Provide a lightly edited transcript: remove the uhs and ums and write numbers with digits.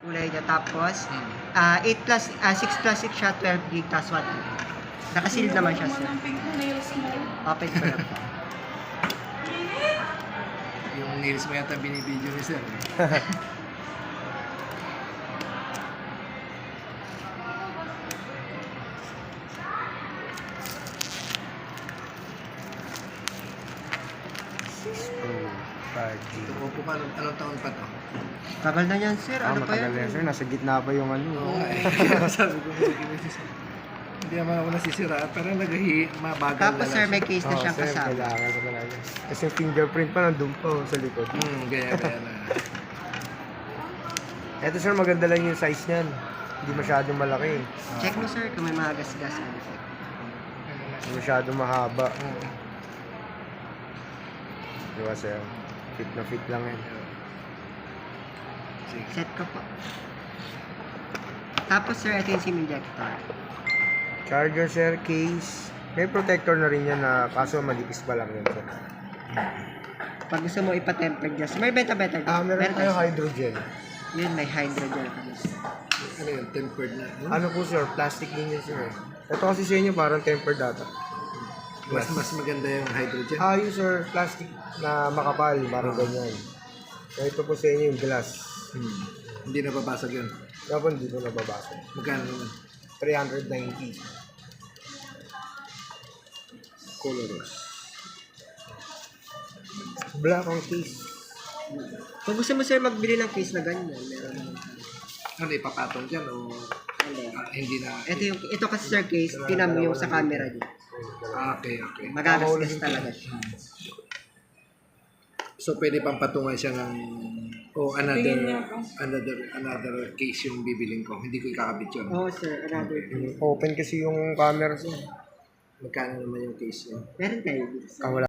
kulay niya. Tapos, 8 plus, 6 plus 6 siya, 12 gig, tapos 1 gig. Nakasealed naman siya, sir. Open ko lang. Yung nails mo yata binibidyo ni sir. Ito po pa, anong taon pa to? Tagal na yan, sir. Ano pa matagal yan? yan, sir. Nasa gitna pa yung ano. Oo nga eh. Kaya sabi ko, hindi naman ako nasisira. Pero mabagal Tapos, na sir, lang may case na siyang sir, kasama. kailangan ko talaga. Kasi yung fingerprint pa nandun pa sa likod. Gaya na. Eto sir, maganda lang yung size niyan. Hindi masyadong malaki. Check mo, sir, kung may mga gas-gas. Hindi masyadong mahaba. Diba sir? Fit na fit lang yan. Sige. Set ko po. Tapos, sir, ito yung SIM injector. Charger sir, case. May protector na rin yan na kaso malipis pa lang yan sir. Pag gusto mo ipa-tempered glass, may beta-beta. Meron tayo hydrogen. Yun, may hydrogen. Ano yun? Tempered na. Ano po sir? Plastic din yan sir. Ito kasi sa inyo parang tempered data. Mas maganda yung hydrogen. Yun sir, plastic na makapal, parang ganyan. So ito po sa inyo yung glass. Hindi nababasag yun. Dapat hindi ko nababasa. Magkano naman? 390. Coloros. Black ang case. Kung gusto mo, sir, magbili ng case na ganyan, meron naman. Ano, ipapatong dyan o hindi na? Ito kasi, sir, case, tinan mo yung sa camera niya. Okay. Magagasgas talaga siya. So, pwede pang patungan siya ng another case yung bibiling ko. Hindi ko ikakabit yun. Oo, sir, another case. Open kasi yung camera sir. Magkano naman yung case niya? Meron kayo. Wala